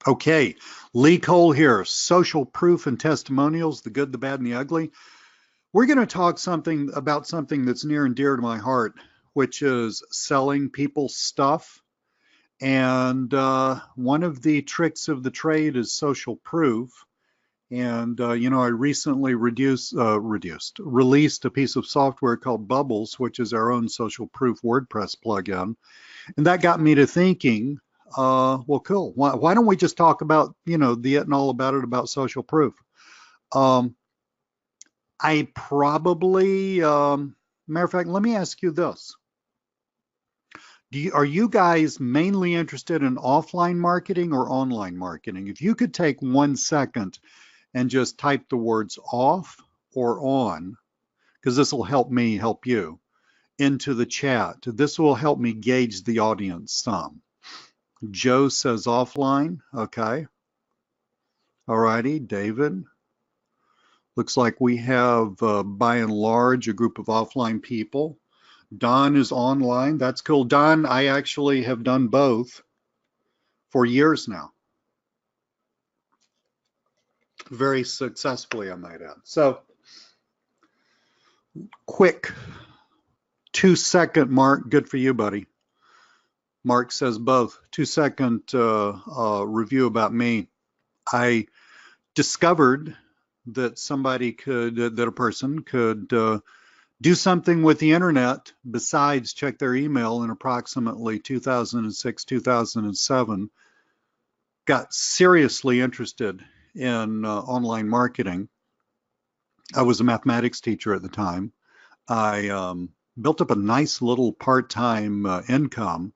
Okay, Lee Cole here, social proof and testimonials, the good, the bad, and the ugly. We're going to talk something that's near and dear to my heart, which is selling people stuff. And one of the tricks of the trade is social proof. And I recently released a piece of software called Bubbles, which is our own social proof WordPress plugin. And that got me to thinking, well, cool. Why don't we just talk about, the it and all about it about social proof? Um, I probably, matter of fact, let me ask you this. Are you guys mainly interested in offline marketing or online marketing? If you could take 1 second and just type the words off or on, because this will help me help you, into the chat. This will help me gauge the audience some. Joe says offline. Okay. All righty. David. Looks like we have, by and large, a group of offline people. Don is online. That's cool. Don, I actually have done both for years now. Very successfully, I might add. So, quick 2 second, Mark. Good for you, buddy. Mark says both. 2 second review about me. I discovered that that a person could do something with the internet besides check their email in approximately 2006, 2007. Got seriously interested in online marketing. I was a mathematics teacher at the time. I built up a nice little part-time income.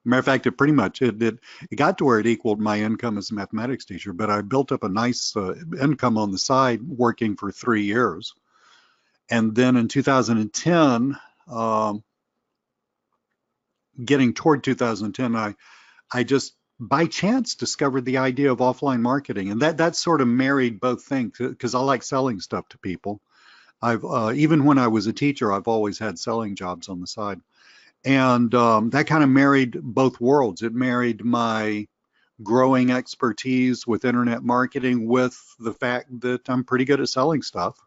Matter of fact, it got to where it equaled my income as a mathematics teacher, but I built up a nice income on the side working for 3 years. And then in 2010, getting toward 2010, I just by chance discovered the idea of offline marketing, and that sort of married both things because I like selling stuff to people. I've even when I was a teacher, I've always had selling jobs on the side. And that kind of married both worlds. It married my growing expertise with internet marketing with the fact that I'm pretty good at selling stuff.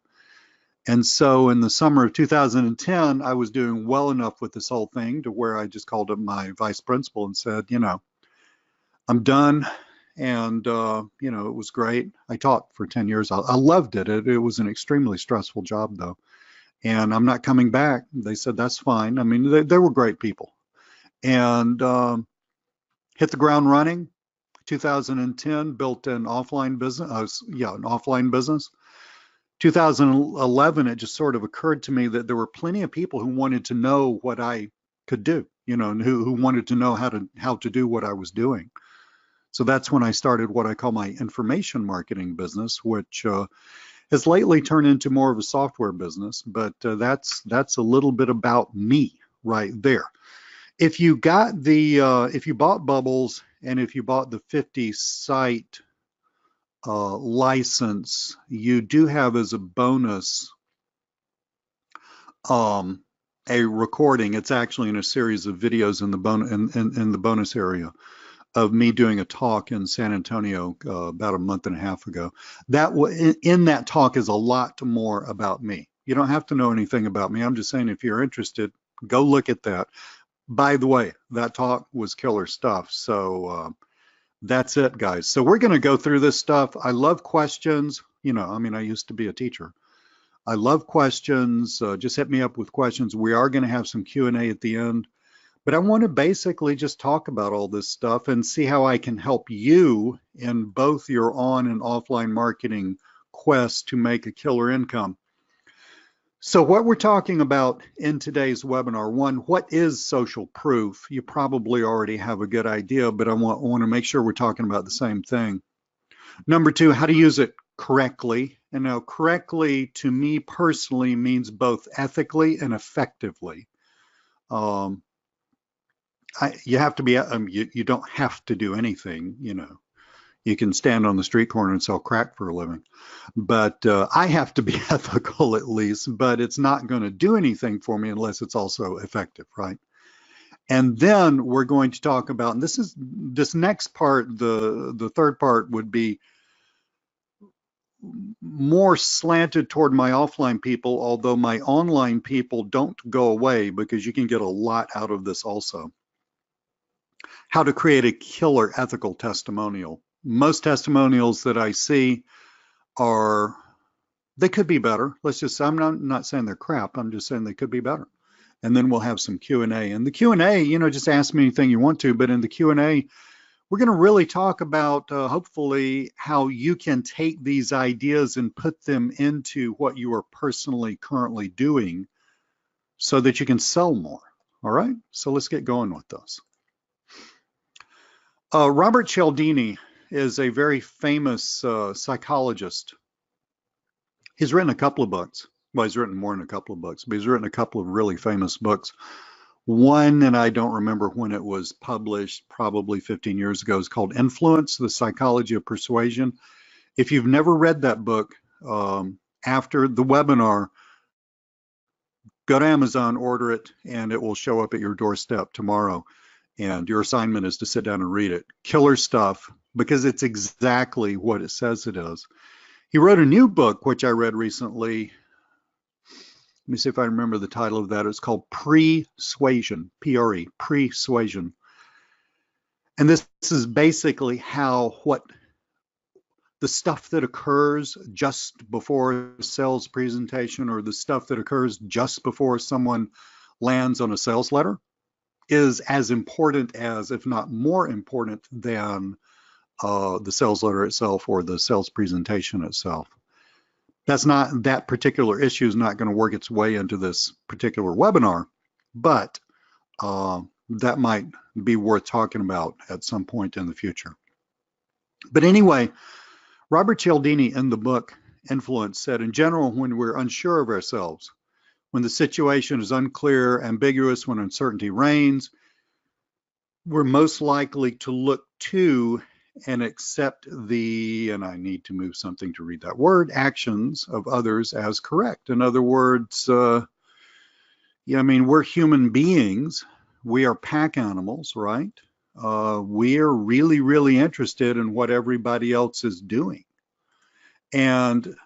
And so in the summer of 2010, I was doing well enough with this whole thing to where I just called up my vice principal and said, I'm done. And, it was great. I taught for 10 years. I loved it. It was an extremely stressful job, though. And I'm not coming back. They said, that's fine. I mean, they were great people. And hit the ground running. 2010, built an offline business. An offline business. 2011, it just sort of occurred to me that there were plenty of people who wanted to know what I could do, and who wanted to know how to do what I was doing. So that's when I started what I call my information marketing business, which has lately turned into more of a software business. But that's a little bit about me right there. If you if you bought Bubbles and if you bought the 50 site license, you do have as a bonus a recording. It's actually in a series of videos in the bonus area of me doing a talk in San Antonio about a month and a half ago. In that talk is a lot more about me. You don't have to know anything about me. I'm just saying if you're interested, go look at that. By the way, that talk was killer stuff. So that's it, guys. So we're going to go through this stuff. I love questions. I used to be a teacher. I love questions. Just hit me up with questions. We are going to have some Q&A at the end. But I want to basically just talk about all this stuff and see how I can help you in both your on and offline marketing quest to make a killer income. So what we're talking about in today's webinar, one, what is social proof? You probably already have a good idea, but I want to make sure we're talking about the same thing. Number two, how to use it correctly. And now correctly to me personally means both ethically and effectively. You have to be, you don't have to do anything, You can stand on the street corner and sell crack for a living. But I have to be ethical at least, but it's not going to do anything for me unless it's also effective, right? And then we're going to talk about, and this next part, the third part would be more slanted toward my offline people, although my online people don't go away because you can get a lot out of this also. How to create a killer ethical testimonial. Most testimonials that I see are, they could be better. Let's just, I'm not saying they're crap. I'm just saying they could be better. And then we'll have some Q&A. And the Q&A, you know, just ask me anything you want to, but in the Q&A, we're going to really talk about, hopefully, how you can take these ideas and put them into what you are personally currently doing so that you can sell more. All right, so let's get going with this. Robert Cialdini is a very famous psychologist. He's written a couple of books. Well, he's written more than a couple of books, but he's written a couple of really famous books. One, and I don't remember when it was published, probably 15 years ago, is called Influence, The Psychology of Persuasion. If you've never read that book, after the webinar, go to Amazon, order it, and it will show up at your doorstep tomorrow. And your assignment is to sit down and read it. Killer stuff, because it's exactly what it says it is. He wrote a new book, which I read recently. Let me see if I remember the title of that. It's called Persuasion, P-R-E, Persuasion. And this is basically what the stuff that occurs just before a sales presentation, or the stuff that occurs just before someone lands on a sales letter, is as important as, if not more important than, the sales letter itself or the sales presentation itself. That particular issue is not going to work its way into this particular webinar, but that might be worth talking about at some point in the future. But anyway, Robert Cialdini in the book Influence said, in general, when we're unsure of ourselves, when the situation is unclear, ambiguous, when uncertainty reigns, we're most likely to look to and accept and I need to move something to read that word, actions of others as correct. In other words, yeah, I mean, we're human beings. We are pack animals, right? We are really, really interested in what everybody else is doing. And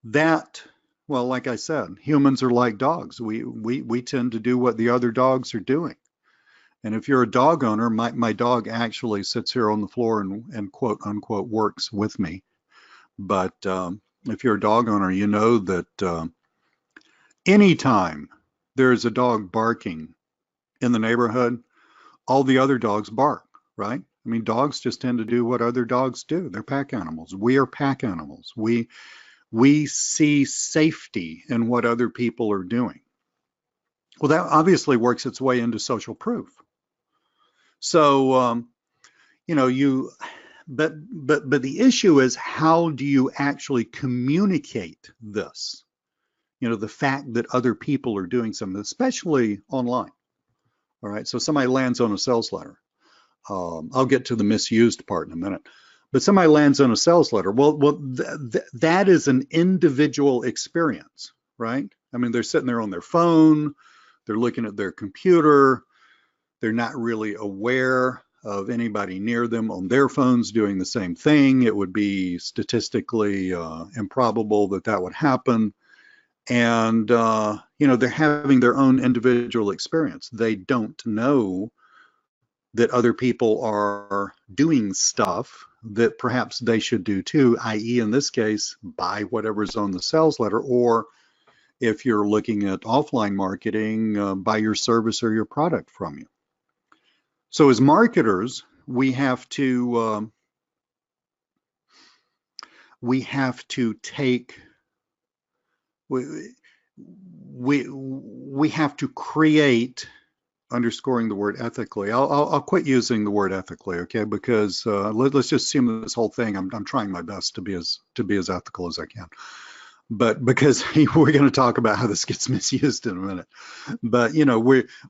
that, well, like I said, humans are like dogs. We tend to do what the other dogs are doing. And if you're a dog owner, my dog actually sits here on the floor and quote unquote works with me. But if you're a dog owner, you know that anytime there's a dog barking in the neighborhood, all the other dogs bark, right? I mean, dogs just tend to do what other dogs do. They're pack animals. We are pack animals. We see safety in what other people are doing. Well, that obviously works its way into social proof. So, you know, but the issue is, how do you actually communicate this? You know, the fact that other people are doing something, especially online. All right, so somebody lands on a sales letter. I'll get to the misused part in a minute. But somebody lands on a sales letter. Well, that is an individual experience, right? I mean, they're sitting there on their phone, they're looking at their computer, they're not really aware of anybody near them on their phones doing the same thing. It would be statistically improbable that would happen. And, you know, they're having their own individual experience. They don't know that other people are doing stuff that perhaps they should do too, i.e. in this case, buy whatever's on the sales letter, or if you're looking at offline marketing, buy your service or your product from you. So as marketers, we have to take, we have to create, underscoring the word ethically. I'll quit using the word ethically, okay? Because let's just assume this whole thing, I'm trying my best to be as ethical as I can. But because we're going to talk about how this gets misused in a minute. But you know,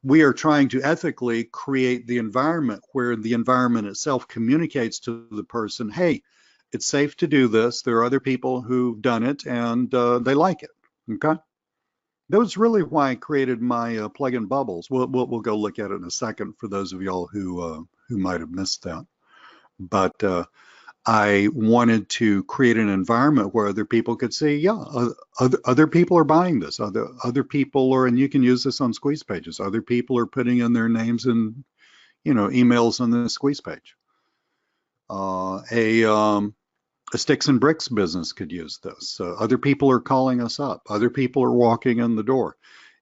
we are trying to ethically create the environment where the environment itself communicates to the person, hey, it's safe to do this. There are other people who've done it and they like it. Okay. That was really why I created my plugin bubbles. We'll go look at it in a second for those of y'all who might have missed that. But I wanted to create an environment where other people could see, yeah, other people are buying this. Other people are, and you can use this on squeeze pages. Other people are putting in their names and emails on the squeeze page. A sticks and bricks business could use this. Other people are calling us up. Other people are walking in the door.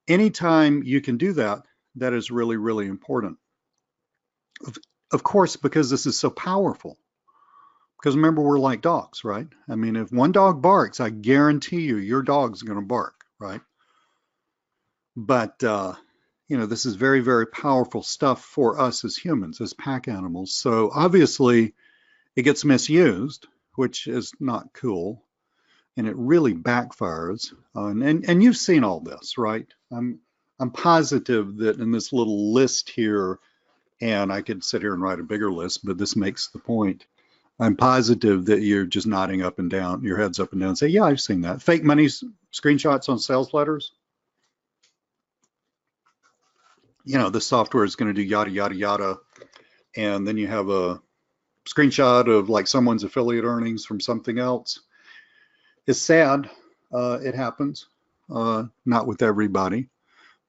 Anytime you can do that, that is really, really important. Of course, because this is so powerful. Because remember, we're like dogs, right? I mean, if one dog barks, I guarantee you, your dog's going to bark, right? But, this is very, very powerful stuff for us as humans, as pack animals. So obviously, it gets misused, which is not cool, and it really backfires. And you've seen all this, right? I'm positive that in this little list here, and I could sit here and write a bigger list, but this makes the point. I'm positive that you're just nodding up and down, your head's up and down, and say, yeah, I've seen that. Fake money screenshots on sales letters. The software is going to do yada, yada, yada. And then you have a screenshot of like someone's affiliate earnings from something else. It's sad. It happens. Not with everybody,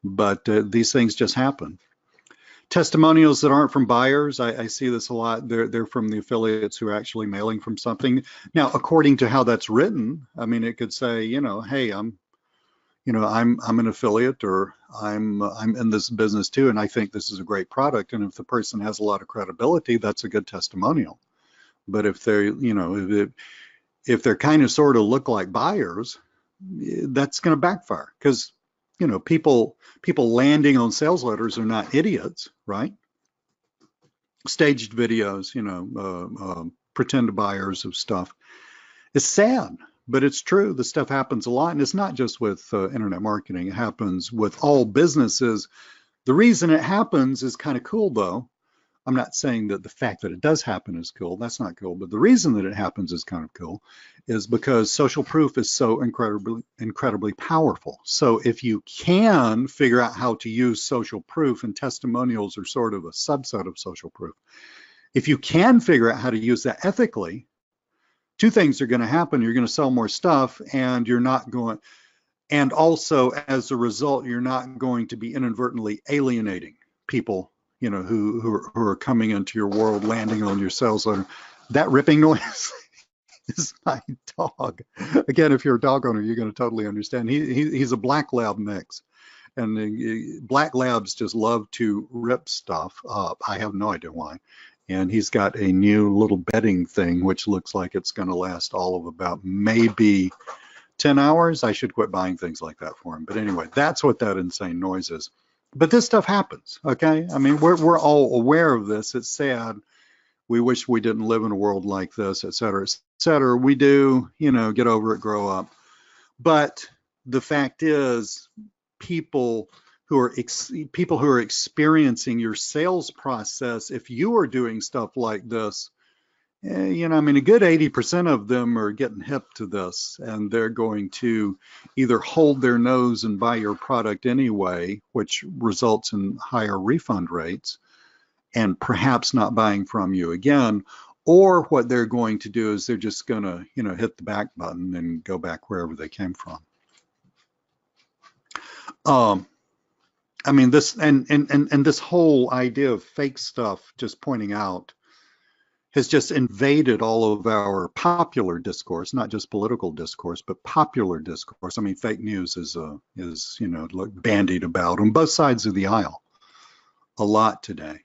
but these things just happen. Testimonials that aren't from buyers, I see this a lot. They're from the affiliates who are actually mailing from something. Now, according to how that's written, I mean, it could say, hey, I'm an affiliate, or I'm in this business too, and I think this is a great product. And if the person has a lot of credibility, that's a good testimonial. But if they're, if they're kind of sort of look like buyers, that's going to backfire, because people landing on sales letters are not idiots, right? Staged videos, pretend buyers of stuff. It's sad, but it's true. This stuff happens a lot, and it's not just with internet marketing. It happens with all businesses. The reason it happens is kind of cool, though. I'm not saying that the fact that it does happen is cool. That's not cool. But the reason that it happens is kind of cool, is because social proof is so incredibly powerful. So if you can figure out how to use social proof, and testimonials are sort of a subset of social proof, if you can figure out how to use that ethically, two things are going to happen. You're going to sell more stuff, and you're not going, and also as a result, you're not going to be inadvertently alienating people who are coming into your world, landing on your sales letter. That ripping noise is my dog. Again, if you're a dog owner, you're going to totally understand. He's a black lab mix, and black labs just love to rip stuff up. I have no idea why. And he's got a new little bedding thing, which looks like it's going to last all of about maybe 10 hours. I should quit buying things like that for him. But anyway, that's what that insane noise is. But this stuff happens, okay? I mean, we're all aware of this. It's sad. We wish we didn't live in a world like this, et cetera, et cetera. We do, get over it, grow up. But the fact is, people who are experiencing your sales process, if you are doing stuff like this, I mean, a good 80% of them are getting hip to this, and they're going to either hold their nose and buy your product anyway, which results in higher refund rates and perhaps not buying from you again, or what they're going to do is they're just going to, hit the back button and go back wherever they came from. I mean, this and this whole idea of fake stuff, just pointing out, has just invaded all of our popular discourse, not just political discourse, but popular discourse. I mean, fake news is bandied about on both sides of the aisle a lot today.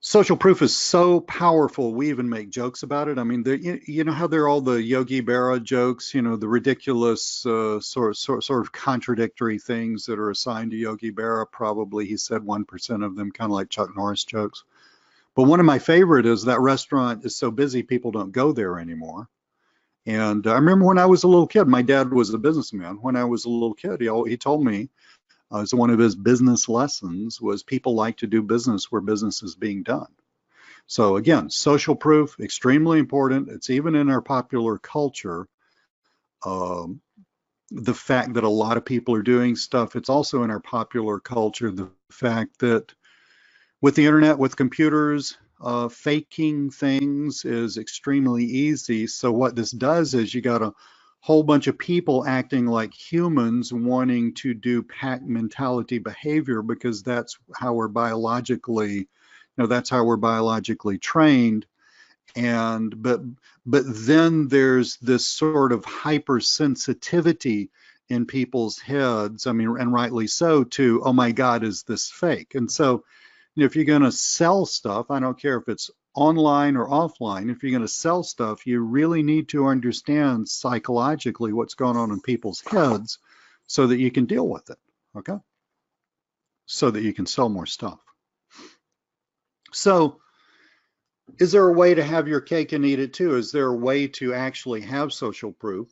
Social proof is so powerful, we even make jokes about it. I mean, you know how there are all the Yogi Berra jokes, the ridiculous sort of contradictory things that are assigned to Yogi Berra. Probably he said 1% of them, kind of like Chuck Norris jokes. But one of my favorite is that restaurant is so busy people don't go there anymore. And I remember when I was a little kid, my dad was a businessman. When I was a little kid, he told me, as one of his business lessons, was people like to do business where business is being done. So again, social proof, extremely important. It's even in our popular culture. the fact that a lot of people are doing stuff. It's also in our popular culture, the fact that with the internet, with computers, faking things is extremely easy. So what this does is you got a whole bunch of people acting like humans wanting to do pack mentality behavior because that's how we're biologically, that's how we're biologically trained. And but then there's this sort of hypersensitivity in people's heads, I mean, and rightly so, to, oh my God, is this fake? And so if you're going to sell stuff, I don't care if it's online or offline, if you're going to sell stuff, you really need to understand psychologically what's going on in people's heads so that you can deal with it, okay? So that you can sell more stuff. So is there a way to have your cake and eat it too? Is there a way to actually have social proof?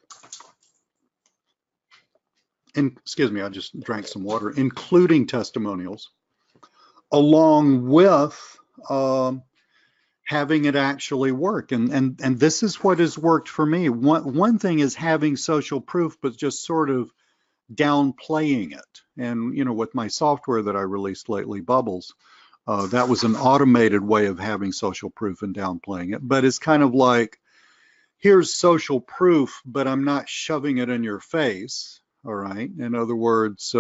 And excuse me, I just drank some water, including testimonials, along with having it actually work. And this is what has worked for me. One thing is having social proof, but just sort of downplaying it. And with my software that I released lately, Bubbles, that was an automated way of having social proof and downplaying it. But it's kind of like, here's social proof, but I'm not shoving it in your face. All right. In other words,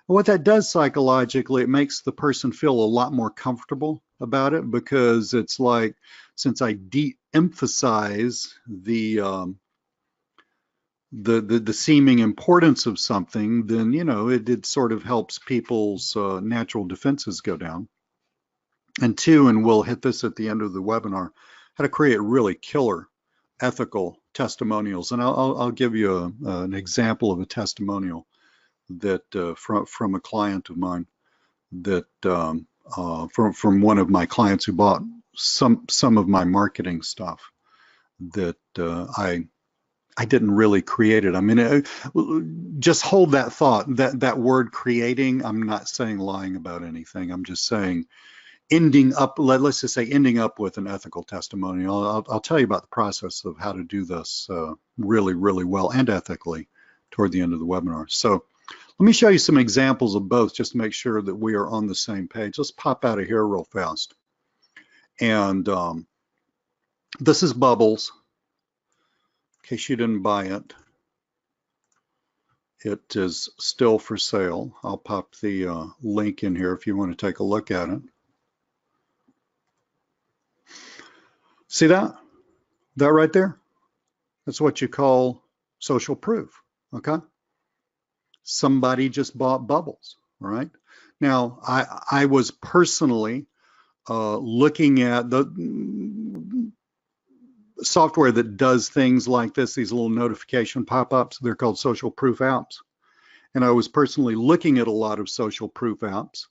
what that does psychologically, it makes the person feel a lot more comfortable about it, because it's like, since I de-emphasize the seeming importance of something, then it sort of helps people's natural defenses go down. And two, and we'll hit this at the end of the webinar, how to create really killer ethical testimonials. And I'll give you an example of a testimonial that from a client of mine, that from one of my clients who bought some of my marketing stuff, that I didn't really create it. I mean, just hold that thought. That word creating, I'm not saying lying about anything. I'm just saying ending up, let's just say ending up with an ethical testimonial. I'll tell you about the process of how to do this really, really well and ethically toward the end of the webinar. So let me show you some examples of both, just to make sure that we are on the same page. Let's pop out of here real fast. And this is Bubbles. In case you didn't buy it, it is still for sale. I'll pop the link in here if you want to take a look at it. See that? That right there? That's what you call social proof, okay? Somebody just bought Bubbles, all right? Now, I was personally looking at the software that does things like this, these little notification pop-ups. They're called social proof apps. And I was personally looking at a lot of social proof apps,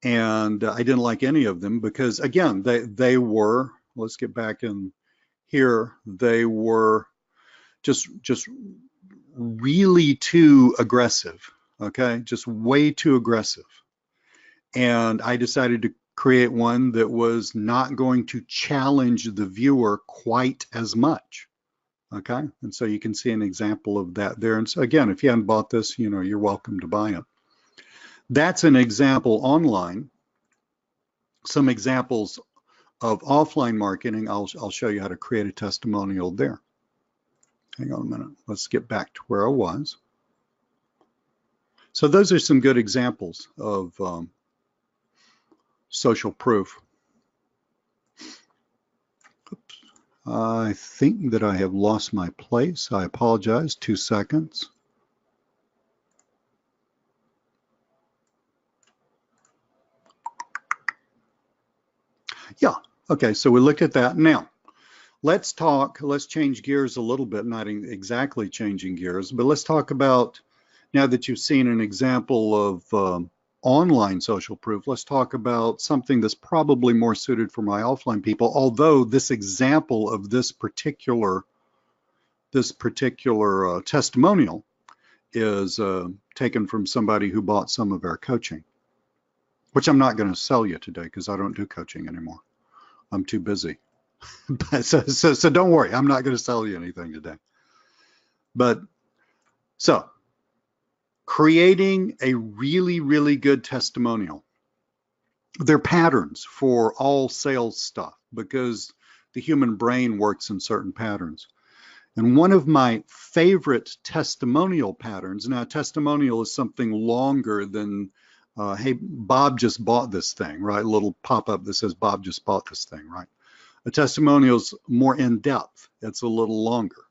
and I didn't like any of them because, again, they were, let's get back in here, they were just really too aggressive, okay? Just way too aggressive. And I decided to create one that was not going to challenge the viewer quite as much, okay? And so you can see an example of that there. And so again, if you haven't bought this, you're welcome to buy it. That's an example online. Some examples of offline marketing, I'll show you how to create a testimonial there. Hang on a minute. Let's get back to where I was. So those are some good examples of social proof. Oops. I think that I have lost my place. I apologize. 2 seconds. Yeah. Okay. So we looked at that. Now, let's change gears a little bit, not exactly changing gears, but let's talk about, now that you've seen an example of online social proof, let's talk about something that's probably more suited for my offline people, although this example of this particular testimonial is taken from somebody who bought some of our coaching, which I'm not going to sell you today because I don't do coaching anymore. I'm too busy. So don't worry, I'm not going to sell you anything today. But So creating a really, really good testimonial. They're patterns for all sales stuff because the human brain works in certain patterns. And one of my favorite testimonial patterns, now a testimonial is something longer than, hey, Bob just bought this thing, right? A little pop-up that says Bob just bought this thing, right? A testimonial is more in-depth. It's a little longer.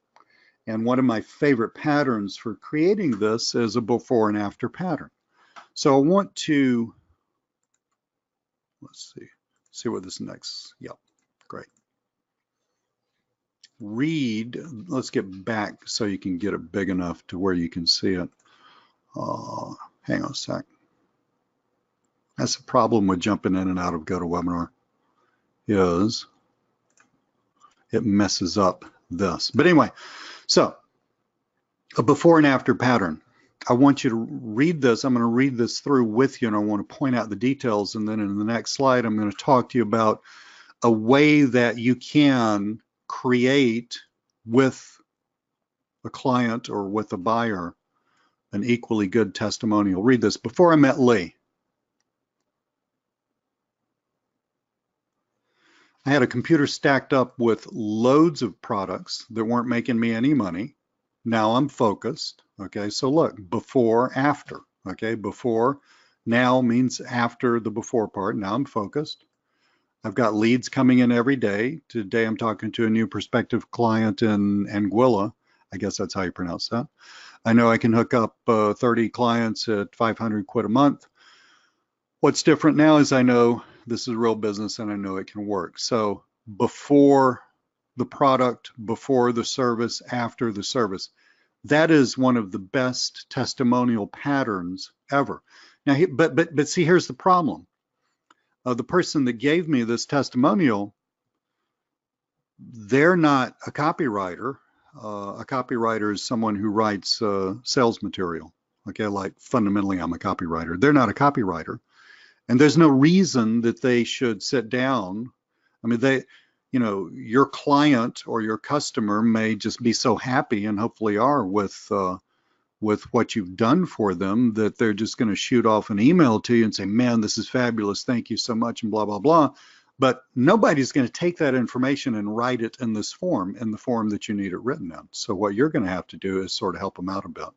And one of my favorite patterns for creating this is a before and after pattern. So I want to, let's see what this next, yep, great. Read, let's get back so you can get it big enough to where you can see it. Hang on a sec. That's the problem with jumping in and out of GoToWebinar, is it messes up this. But anyway, so a before and after pattern. I want you to read this. I'm going to read this through with you, and I want to point out the details. And then in the next slide, I'm going to talk to you about a way that you can create with a client or with a buyer an equally good testimonial. Read this. Before I met Lee, I had a computer stacked up with loads of products that weren't making me any money. Now I'm focused. Okay, so look, before, after. Okay, before, now means after the before part. Now I'm focused. I've got leads coming in every day. Today I'm talking to a new prospective client in Anguilla. I guess that's how you pronounce that. I know I can hook up 30 clients at 500 quid a month. What's different now is I know this is real business and I know it can work. So before the product, before the service, after the service. That is one of the best testimonial patterns ever. Now, but see, here's the problem. The person that gave me this testimonial, they're not a copywriter. A copywriter is someone who writes sales material. Okay, like fundamentally, I'm a copywriter. They're not a copywriter, and there's no reason that they should sit down. I mean, your client or your customer may just be so happy, and hopefully are, with what you've done for them, that they're just going to shoot off an email to you and say, man, this is fabulous, thank you so much, and blah, blah, blah. But nobody's going to take that information and write it in this form, in the form that you need it written in. So what you're going to have to do is sort of help them out a bit.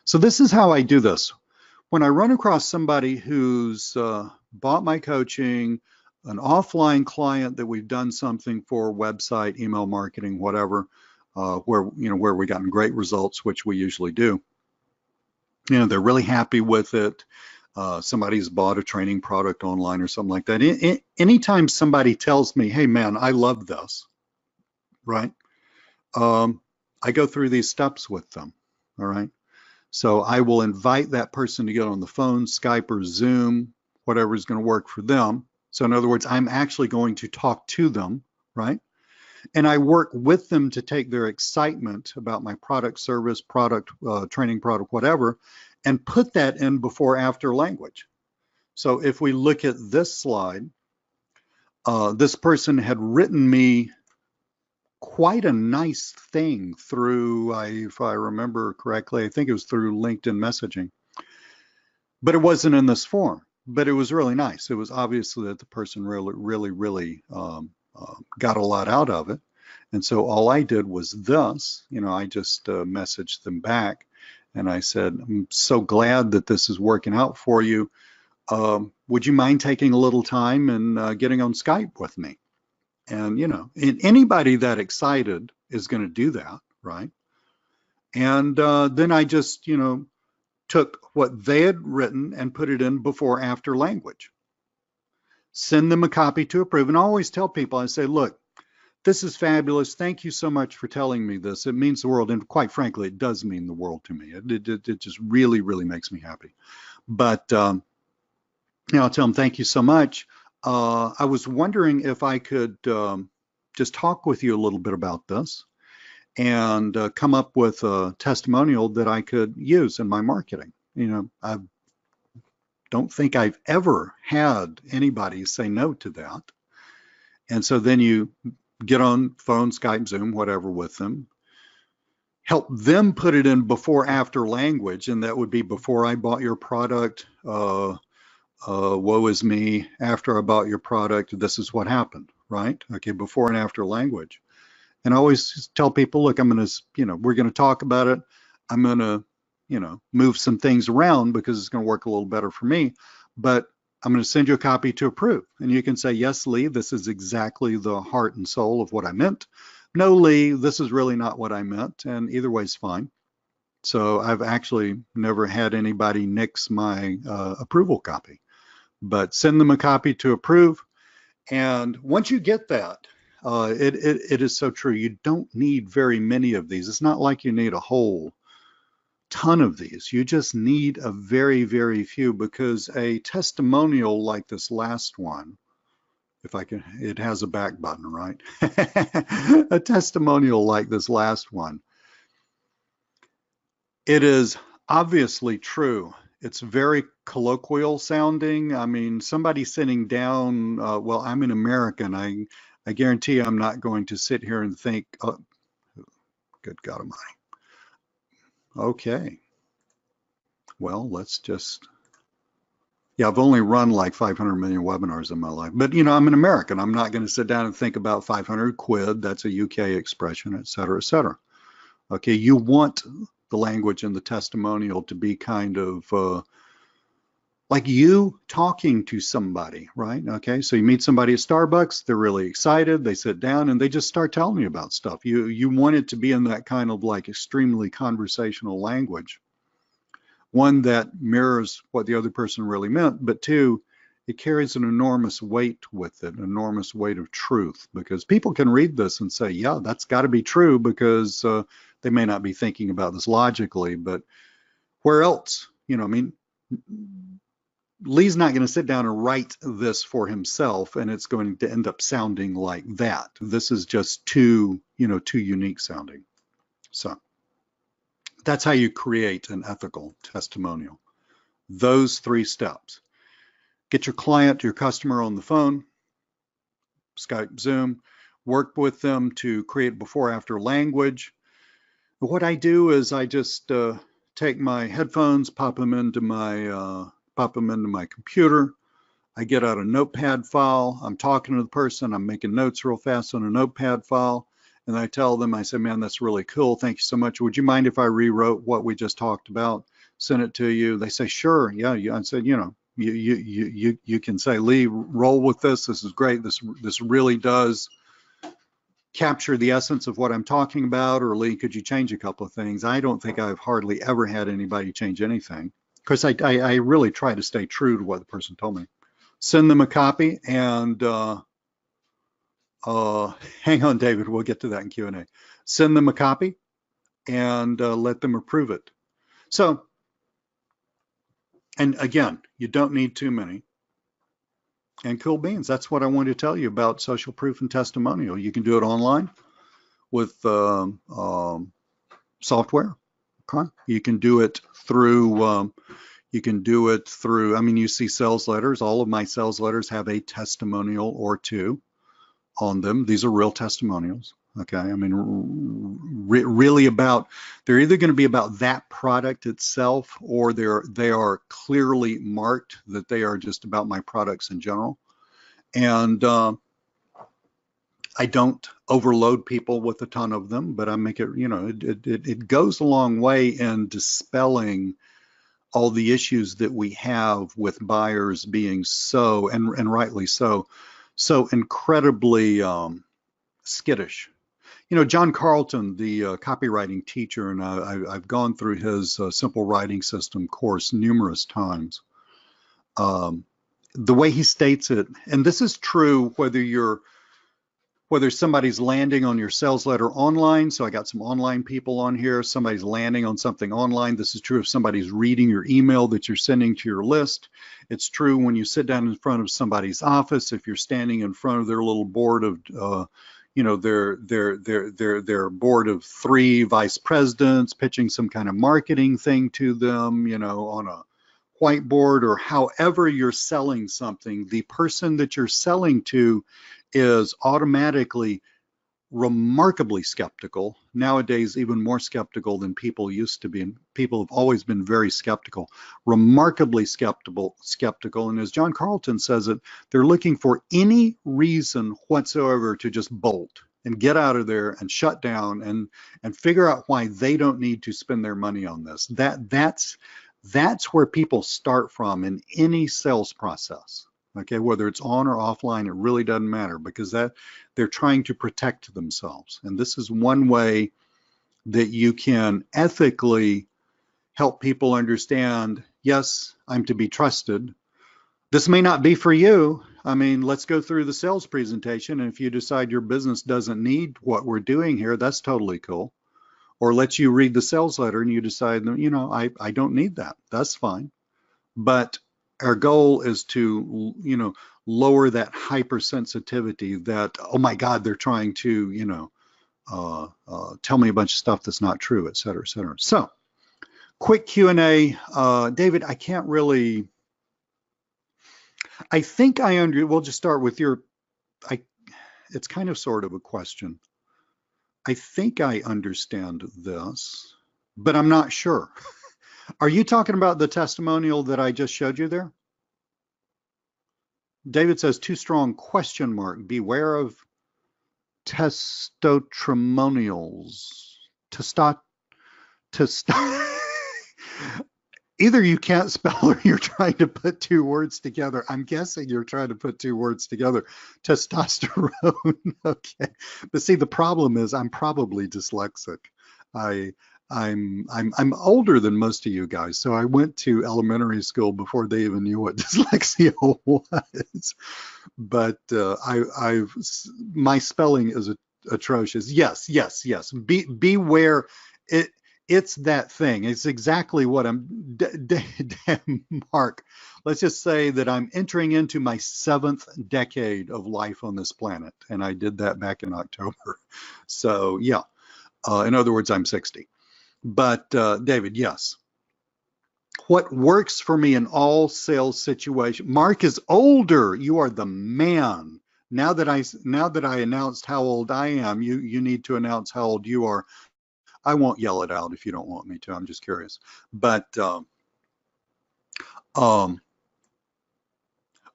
So this is how I do this. When I run across somebody who's bought my coaching, an offline client that we've done something for, website, email marketing, whatever, where we've gotten great results, which we usually do. They're really happy with it. Somebody's bought a training product online or something like that. Anytime somebody tells me, hey man, I love this, right? I go through these steps with them, all right? So I will invite that person to get on the phone, Skype or Zoom, whatever is going to work for them. So in other words, I'm actually going to talk to them, right? And I work with them to take their excitement about my product, service, product, training product, whatever, and put that in before after language. So if we look at this slide, this person had written me quite a nice thing through, if I remember correctly, I think it was through LinkedIn messaging, but it wasn't in this form, but it was really nice. It was obviously that the person really got a lot out of it. And so all I did was this, I just messaged them back and I said, I'm so glad that this is working out for you. Would you mind taking a little time and getting on Skype with me? And, anybody that excited is going to do that, right? And then I just, took what they had written and put it in before after language. Send them a copy to approve. And I always tell people, I say, look, this is fabulous. Thank you so much for telling me this. It means the world. And quite frankly, it does mean the world to me. It just really makes me happy. But, I'll tell them, thank you so much. I was wondering if I could just talk with you a little bit about this and come up with a testimonial that I could use in my marketing. I don't think I've ever had anybody say no to that. And so then you get on phone, Skype, Zoom, whatever with them, help them put it in before after language, and that would be before I bought your product, woe is me. After I bought your product, this is what happened, right? Okay, before and after language. And I always tell people, look, I'm going to, we're going to talk about it. I'm going to, move some things around because it's going to work a little better for me. But I'm going to send you a copy to approve. And you can say, yes, Lee, this is exactly the heart and soul of what I meant. No, Lee, this is really not what I meant. And either way is fine. So I've actually never had anybody nix my approval copy. But send them a copy to approve. And once you get that, it is so true. You don't need very many of these. It's not like you need a whole ton of these. You just need a very, very few, because a testimonial like this last one, if I can, it has a back button, right? A testimonial like this last one, it is obviously true. It's very colloquial sounding. I mean, somebody sitting down, well, I'm an American. I guarantee I'm not going to sit here and think, oh, good God Almighty. Okay. Well, let's just, yeah, I've only run like 500 million webinars in my life, but I'm an American. I'm not going to sit down and think about 500 quid. That's a UK expression, et cetera, et cetera. Okay, you want the language and the testimonial to be kind of like you talking to somebody, right? Okay, so you meet somebody at Starbucks, they're really excited, they sit down and they just start telling you about stuff. You want it to be in that kind of like extremely conversational language. One, that mirrors what the other person really meant, but two, it carries an enormous weight with it, an enormous weight of truth, because people can read this and say, yeah, that's got to be true, because they may not be thinking about this logically, but where else? I mean, Lee's not going to sit down and write this for himself and it's going to end up sounding like that. This is just too unique sounding. So that's how you create an ethical testimonial. Those 3 steps. Get your client, your customer on the phone, Skype, Zoom, work with them to create before after language. What I do is I just take my headphones, pop them into my computer. I get out a notepad file. I'm talking to the person. I'm making notes real fast on a notepad file. And I tell them, I say, man, that's really cool. Thank you so much. Would you mind if I rewrote what we just talked about? Send it to you. They say, sure. Yeah. I said, you can say, Lee, roll with this. This is great. This really does capture the essence of what I'm talking about. Or Lee, could you change a couple of things? I don't think I've hardly ever had anybody change anything. Of course, I really try to stay true to what the person told me. Send them a copy and hang on, David, we'll get to that in Q&A. Send them a copy and let them approve it. So, and again, you don't need too many. And cool beans, that's what I wanted to tell you about social proof and testimonial. You can do it online with software. Okay? You can do it through, I mean, you see sales letters. All of my sales letters have a testimonial or 2 on them. These are real testimonials. Okay, I mean, really about, they're either going to be about that product itself, or they are clearly marked that they are just about my products in general. And I don't overload people with a ton of them, but I make it, it goes a long way in dispelling all the issues that we have with buyers being so, and rightly so incredibly skittish. John Carlton, the copywriting teacher, and I've gone through his simple writing system course numerous times. The way he states it, and this is true whether somebody's landing on your sales letter online, so I got some online people on here, somebody's landing on something online. This is true if somebody's reading your email that you're sending to your list. It's true when you sit down in front of somebody's office, if you're standing in front of their little board of, their board of 3 vice presidents, pitching some kind of marketing thing to them, on a whiteboard, or however you're selling something, the person that you're selling to is automatically remarkably skeptical. Nowadays, even more skeptical than people used to be. And people have always been very skeptical, remarkably skeptical. And as John Carlton says it, they're looking for any reason whatsoever to just bolt and get out of there and shut down and figure out why they don't need to spend their money on this. That's where people start from in any sales process. Okay, whether it's on or offline, it really doesn't matter, because that they're trying to protect themselves. And this is one way that you can ethically help people understand, yes, I'm to be trusted. This may not be for you. I mean, let's go through the sales presentation. And if you decide your business doesn't need what we're doing here, that's totally cool. Or let you read the sales letter and you decide, you know, I don't need that. That's fine. But our goal is to, you know, lower that hypersensitivity that, oh my God, they're trying to, you know, tell me a bunch of stuff that's not true, et cetera, et cetera. So quick Q&A. David, I can't really, I think we'll just start with it's kind of sort of a question. I think I understand this, but I'm not sure. Are you talking about the testimonial that I just showed you there? David says, too strong, ? Beware of testimonials. Either you can't spell or you're trying to put two words together. I'm guessing you're trying to put two words together. Testosterone. Okay. But see, the problem is I'm probably dyslexic. I'm older than most of you guys, so I went to elementary school before they even knew what dyslexia was. But my spelling is atrocious. Yes. Beware. It's that thing. It's exactly what Mark, let's just say that I'm entering into my 7th decade of life on this planet, and I did that back in October. So yeah, in other words, I'm 60. But David, yes. What works for me in all sales situations? Mark is older. You are the man. Now that I announced how old I am, you need to announce how old you are. I won't yell it out if you don't want me to. I'm just curious. But oh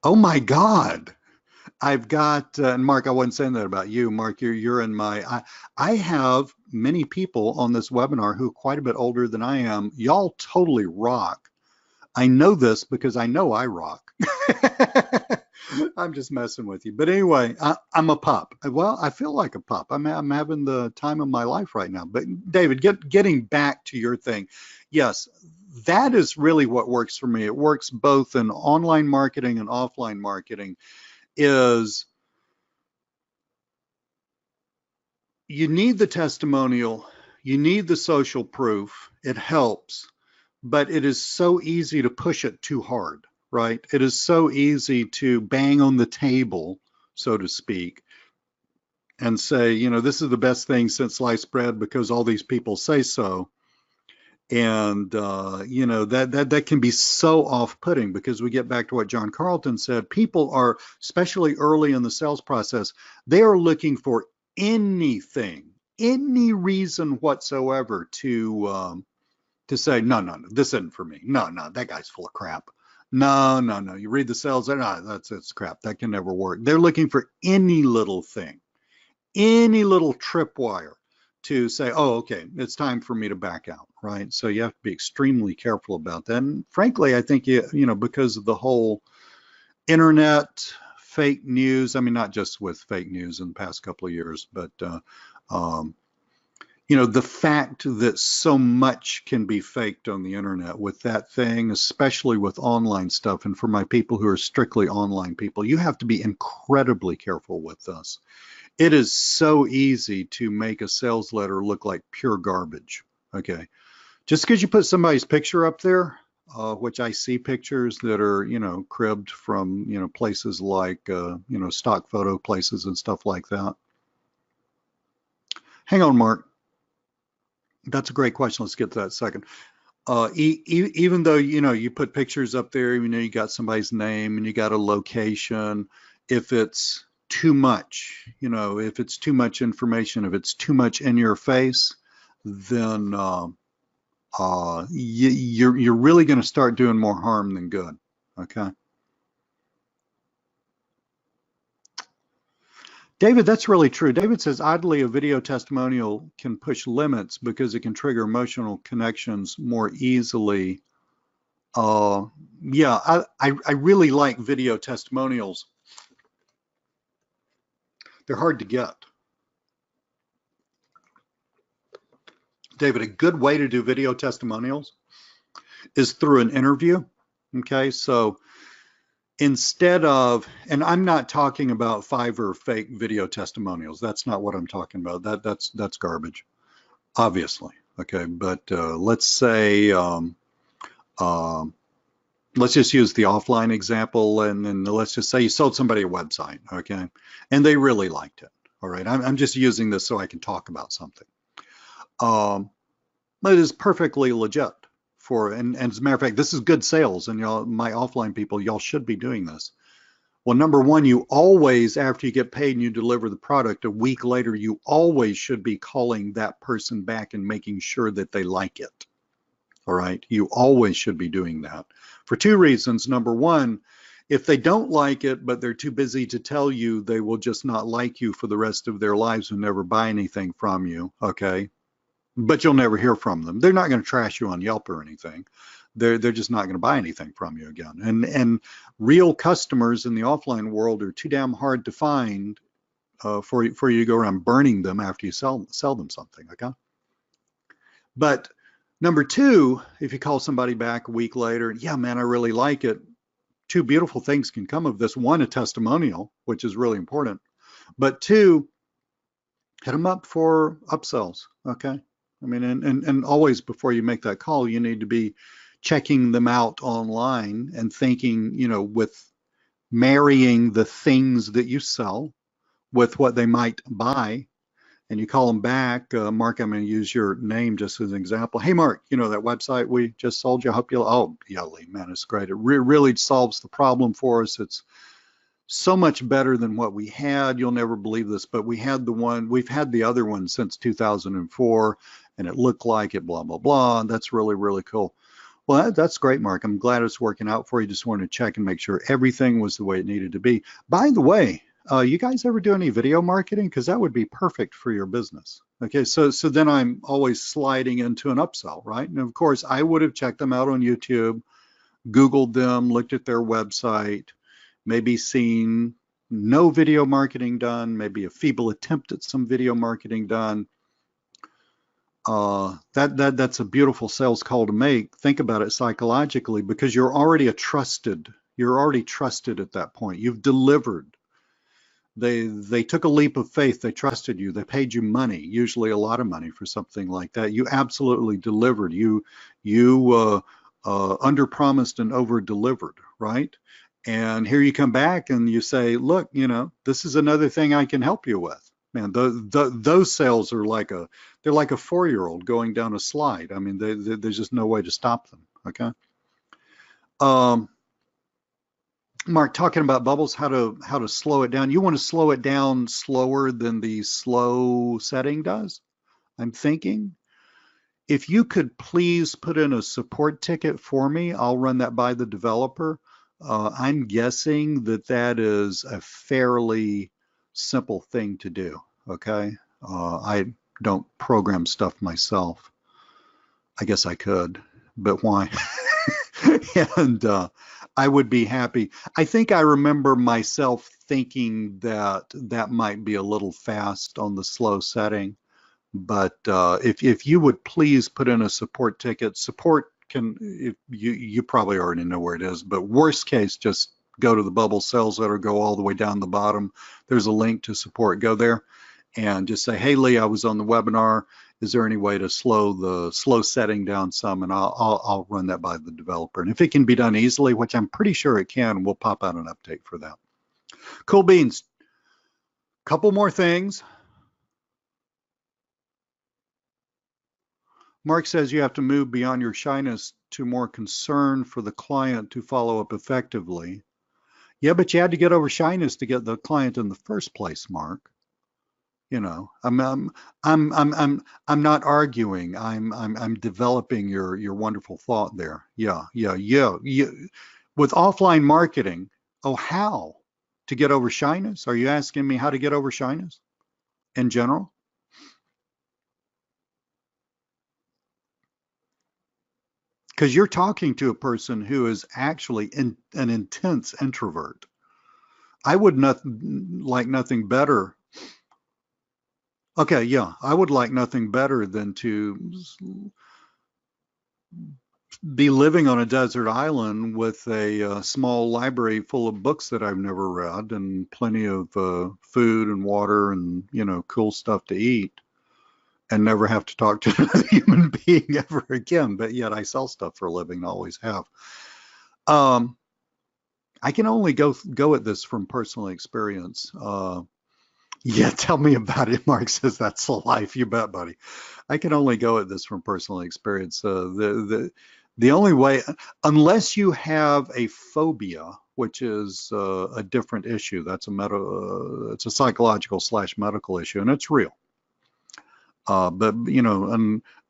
my God. I've got, and Mark, I wasn't saying that about you. Mark, you're in I have many people on this webinar who are quite a bit older than I am. Y'all totally rock. I know this because I know I rock. I'm just messing with you. But anyway, I'm a pup. Well, I feel like a pup. I'm having the time of my life right now. But David, getting back to your thing. Yes, that is really what works for me. It works both in online marketing and offline marketing. Is you need the testimonial, you need the social proof, it helps, but it is so easy to push it too hard, right? It is so easy to bang on the table, so to speak, and say, you know, this is the best thing since sliced bread because all these people say so. And you know, that can be so off-putting, because we get back to what John Carlton said. People are, especially early in the sales process, they are looking for anything, any reason whatsoever to say, no, this isn't for me. No, that guy's full of crap. No. You read the sales, no, it's crap. That can never work. They're looking for any little thing, any little tripwire to say, oh, okay, it's time for me to back out, right? So you have to be extremely careful about that. And frankly, I think, you know, because of the whole internet fake news, I mean, not just with fake news in the past couple of years, but, you know, the fact that so much can be faked on the internet with that thing, especially with online stuff. And for my people who are strictly online people, you have to be incredibly careful with this. It is so easy to make a sales letter look like pure garbage. Okay, just because you put somebody's picture up there, which I see pictures that are, you know, cribbed from, you know, places like, you know, stock photo places and stuff like that. Hang on, Mark. That's a great question. Let's get to that second. Even though, you know, you put pictures up there, you know, you got somebody's name and you got a location, if it's too much, you know, if it's too much information, if it's too much in your face, then you're really going to start doing more harm than good. Okay. David, that's really true. David says, oddly, a video testimonial can push limits because it can trigger emotional connections more easily. Uh, yeah, I really like video testimonials. They're hard to get. David, a good way to do video testimonials is through an interview. Okay, so instead of, and I'm not talking about Fiverr fake video testimonials. That's not what I'm talking about. That's garbage, obviously. Okay, but let's say let's just use the offline example, and then let's just say you sold somebody a website, okay, and they really liked it. All right, I'm just using this so I can talk about something. But it is perfectly legit for, and as a matter of fact, this is good sales, and y'all, my offline people, y'all should be doing this. Well, number one, you always, after you get paid and you deliver the product, a week later, you always should be calling that person back and making sure that they like it. All right, you always should be doing that for two reasons. Number one, if they don't like it, but they're too busy to tell you, they will just not like you for the rest of their lives and never buy anything from you, okay? But you'll never hear from them. They're not going to trash you on Yelp or anything. They're just not going to buy anything from you again. And real customers in the offline world are too damn hard to find for you to go around burning them after you sell them something, okay? But number two, if you call somebody back a week later, yeah, man, I really like it. Two beautiful things can come of this. One, a testimonial, which is really important. But two, hit them up for upsells, okay? I mean, and always before you make that call, you need to be checking them out online and thinking, you know, with marrying the things that you sell with what they might buy. And you call them back. Mark, I'm going to use your name just as an example. Hey, Mark, you know that website we just sold you? I hope you'll, oh, yeah, Lee, man, it's great. It really solves the problem for us. It's so much better than what we had. You'll never believe this, but we've had the other one since 2004, and it looked like it, blah, blah, blah. That's really, really cool. Well, that's great, Mark. I'm glad it's working out for you. Just wanted to check and make sure everything was the way it needed to be. By the way, you guys ever do any video marketing? Because that would be perfect for your business. Okay, so then I'm always sliding into an upsell, right? And of course, I would have checked them out on YouTube, Googled them, looked at their website, maybe seen no video marketing done, maybe a feeble attempt at some video marketing done. That's a beautiful sales call to make. Think about it psychologically, because you're already trusted at that point. You've delivered. They took a leap of faith. They trusted you. They paid you money, usually a lot of money for something like that. You absolutely delivered. You under-promised and over-delivered, right? And here you come back and you say, look, you know, this is another thing I can help you with. Man, those sales are they're like a 4-year-old going down a slide. I mean, there's just no way to stop them, okay? Mark, talking about bubbles, how to slow it down. You want to slow it down slower than the slow setting does? I'm thinking. If you could please put in a support ticket for me, I'll run that by the developer. I'm guessing that is a fairly simple thing to do, okay? I don't program stuff myself. I guess I could, but why? And I would be happy. I think I remember myself thinking that might be a little fast on the slow setting. But if you would please put in a support ticket, support can, if you probably already know where it is, but worst case, just go to the bubble sales letter, go all the way down the bottom. There's a link to support. Go there and just say, hey, Lee, I was on the webinar. Is there any way to slow the setting down some? And I'll run that by the developer. And if it can be done easily, which I'm pretty sure it can, we'll pop out an update for that. Cool beans. Couple more things. Mark says you have to move beyond your shyness to more concern for the client to follow up effectively. Yeah, but you had to get over shyness to get the client in the first place, Mark. You know, I'm not arguing. I'm developing your wonderful thought there. Yeah. With offline marketing, oh, how to get over shyness? Are you asking me how to get over shyness in general? Because you're talking to a person who is actually an intense introvert. I would not like nothing better. Okay, yeah, I would like nothing better than to be living on a desert island with a small library full of books that I've never read and plenty of food and water and, cool stuff to eat and never have to talk to another human being ever again. But yet I sell stuff for a living, always have. Um, I can only go at this from personal experience. Yeah, tell me about it. Mark says that's the life. You bet, buddy. I can only go at this from personal experience. The only way, unless you have a phobia, which is a different issue, that's it's a psychological slash medical issue, and it's real. But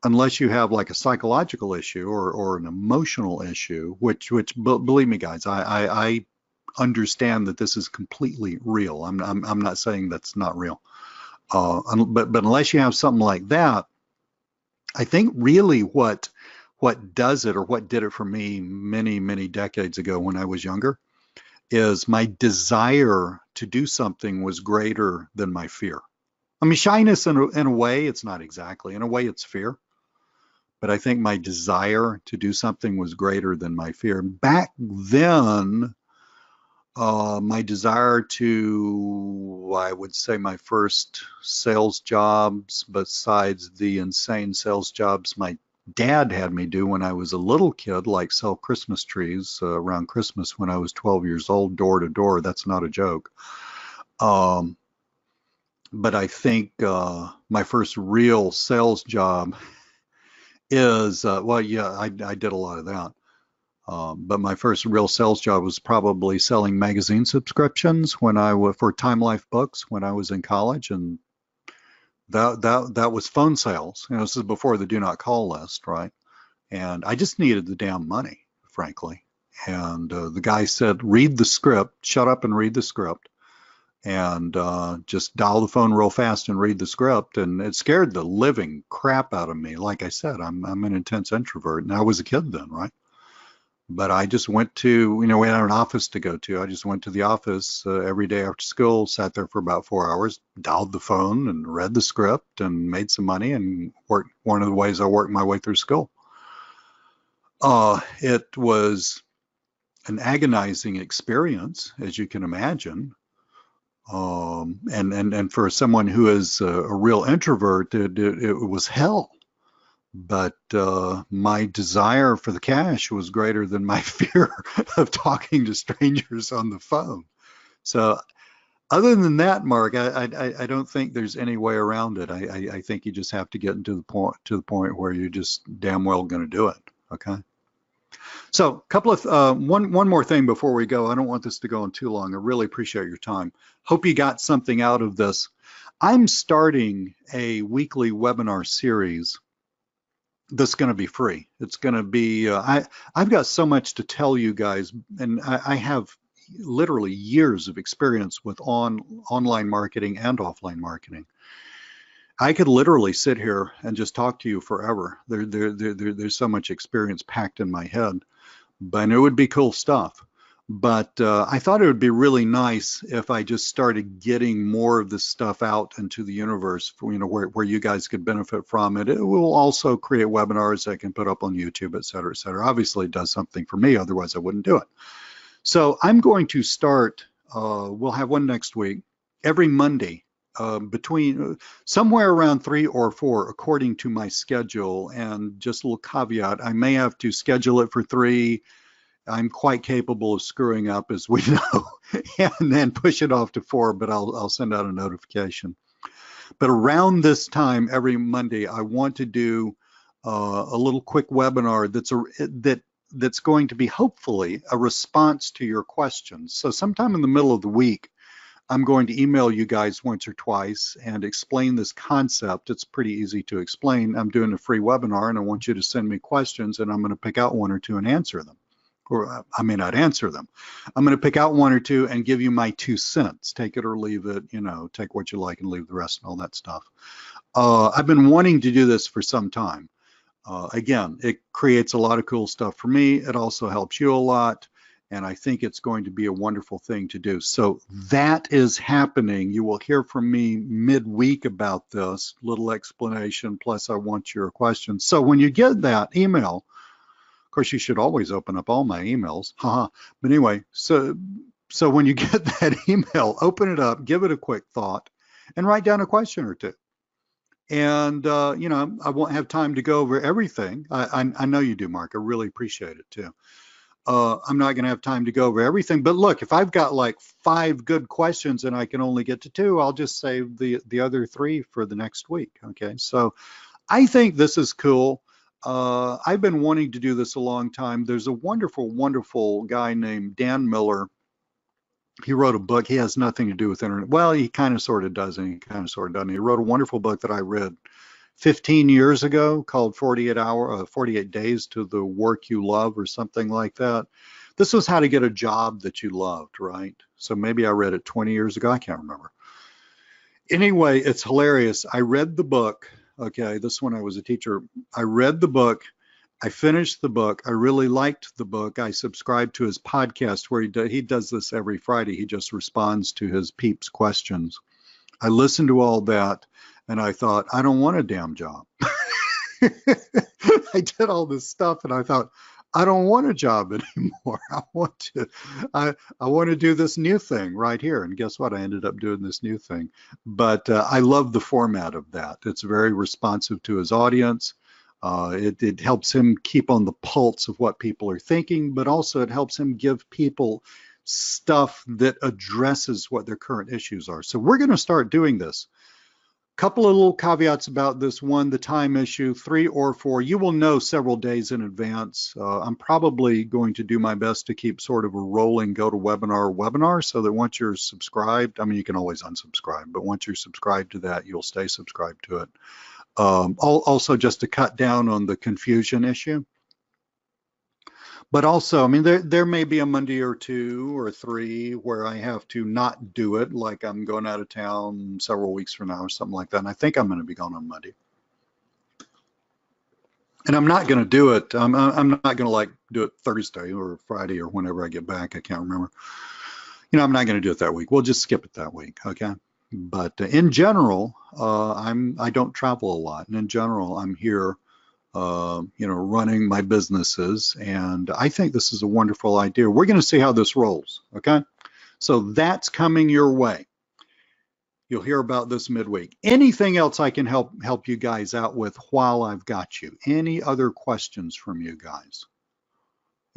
unless you have like a psychological issue or an emotional issue, which believe me, guys, I understand that this is completely real. I'm not saying that's not real. But unless you have something like that, I think really what does it or what did it for me many decades ago when I was younger is my desire to do something was greater than my fear. I mean, shyness in a way, it's not exactly. In a way, it's fear. But I think my desire to do something was greater than my fear. Back then, my desire to, I would say, my first sales jobs, besides the insane sales jobs my dad had me do when I was a little kid, like sell Christmas trees around Christmas when I was 12 years old, door to door. That's not a joke. Um, but I think my first real sales job is, well, yeah, I did a lot of that. But my first real sales job was probably selling magazine subscriptions when I was for Time Life books when I was in college, and that was phone sales. This is before the do not call list, right? And I just needed the damn money, frankly. And the guy said, "Read the script. Shut up and read the script." And just dial the phone real fast and read the script. And it scared the living crap out of me. Like I said, I'm an intense introvert, and I was a kid then, right? But I just went to, we had an office to go to. I just went to the office every day after school, sat there for about 4 hours, dialed the phone and read the script and made some money and worked. One of the ways I worked my way through school. It was an agonizing experience, as you can imagine. And for someone who is a real introvert, it was hell. But my desire for the cash was greater than my fear of talking to strangers on the phone. So other than that, Mark, I don't think there's any way around it. I think you just have to get into the point where you're just damn well going to do it. Okay. So couple of one more thing before we go. I don't want this to go on too long. I really appreciate your time. Hope you got something out of this. I'm starting a weekly webinar series that's going to be free. It's going to be, I've got so much to tell you guys, and I have literally years of experience with online marketing and offline marketing. I could literally sit here and just talk to you forever. There's so much experience packed in my head, but it would be cool stuff. But I thought it would be really nice if I just started getting more of this stuff out into the universe, for, where you guys could benefit from it. It will also create webinars I can put up on YouTube, et cetera, et cetera. Obviously, it does something for me. Otherwise, I wouldn't do it. So I'm going to start, we'll have one next week, every Monday, between somewhere around 3 or 4, according to my schedule. And just a little caveat, I may have to schedule it for 3. I'm quite capable of screwing up, as we know, and then push it off to 4, but I'll send out a notification. But around this time, every Monday, I want to do a little quick webinar that's going to be hopefully a response to your questions. So sometime in the middle of the week, I'm going to email you guys once or twice and explain this concept. It's pretty easy to explain. I'm doing a free webinar and I want you to send me questions and I'm going to pick out one or two and answer them. Or I may not answer them. I'm going to pick out one or two and give you my 2 cents. Take it or leave it, you know, take what you like and leave the rest and all that stuff. I've been wanting to do this for some time. Again, it creates a lot of cool stuff for me. It also helps you a lot. And I think it's going to be a wonderful thing to do. So that is happening. You will hear from me midweek about this little explanation. Plus, I want your questions. So when you get that email, of course, you should always open up all my emails. But anyway, so when you get that email, open it up, give it a quick thought, and write down a question or two. And, you know, I won't have time to go over everything. I know you do, Mark. I really appreciate it, too. I'm not going to have time to go over everything. But look, if I've got like 5 good questions and I can only get to 2, I'll just save the other 3 for the next week. Okay, so I think this is cool. I've been wanting to do this a long time. There's a wonderful, wonderful guy named Dan Miller. He wrote a book. He has nothing to do with internet. Well, he kind of sort of does, and he kind of sort of doesn't. He wrote a wonderful book that I read 15 years ago called 48 Days to the Work You Love or something like that. This was how to get a job that you loved, right? So maybe I read it 20 years ago. I can't remember. Anyway, it's hilarious. I read the book. Okay, this one I was a teacher. I read the book. I finished the book. I really liked the book. I subscribed to his podcast where he does this every Friday. He just responds to his peeps' questions. I listened to all that. And I thought, I don't want a damn job. I did all this stuff and I thought, I don't want a job anymore. I want to do this new thing right here. And guess what? I ended up doing this new thing. But I love the format of that. It's very responsive to his audience. It helps him keep on the pulse of what people are thinking, but also it helps him give people stuff that addresses what their current issues are. So we're going to start doing this. Couple of little caveats about this. One, the time issue. 3 or 4, you will know several days in advance. I'm probably going to do my best to keep sort of a rolling webinar so that once you're subscribed, I mean, you can always unsubscribe, but once you're subscribed to that, you'll stay subscribed to it. Also, just to cut down on the confusion issue. But also, I mean, there may be a Monday or 2 or 3 where I have to not do it, like I'm going out of town several weeks from now or something like that. And I think I'm going to be gone on Monday. And I'm not going to do it. I'm not going to like do it Thursday or Friday or whenever I get back. I can't remember. You know, I'm not going to do it that week. We'll just skip it that week, okay? But in general, I don't travel a lot. And in general, I'm here. You know, running my businesses, and I think this is a wonderful idea. We're going to see how this rolls, okay? So that's coming your way. You'll hear about this midweek. Anything else I can help you guys out with while I've got you? Any other questions from you guys?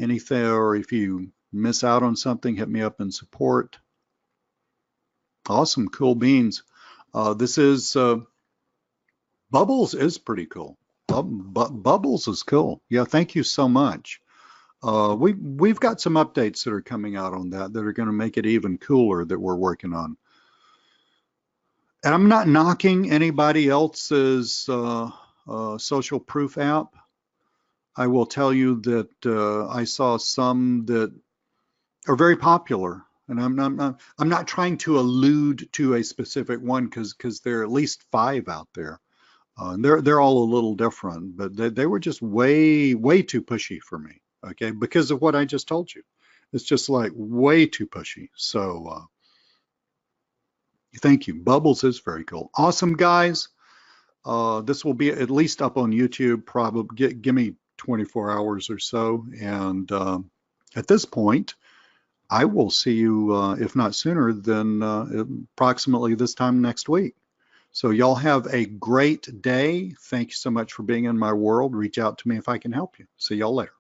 Anything, or if you miss out on something, hit me up in support. Awesome, cool beans. This is Bubbles is pretty cool. Bubbles is cool. Yeah, thank you so much. We've got some updates that are coming out on that are going to make it even cooler that we're working on. And I'm not knocking anybody else's social proof app. I will tell you that I saw some that are very popular, and I'm not trying to allude to a specific one because there are at least 5 out there. And they're all a little different, but they were just way too pushy for me, okay, because of what I just told you. It's just like way too pushy. So thank you. Bubbles is very cool. Awesome, guys. This will be at least up on YouTube, probably. Give me 24 hours or so. And at this point, I will see you, if not sooner, than approximately this time next week. So y'all have a great day. Thank you so much for being in my world. Reach out to me if I can help you. See y'all later.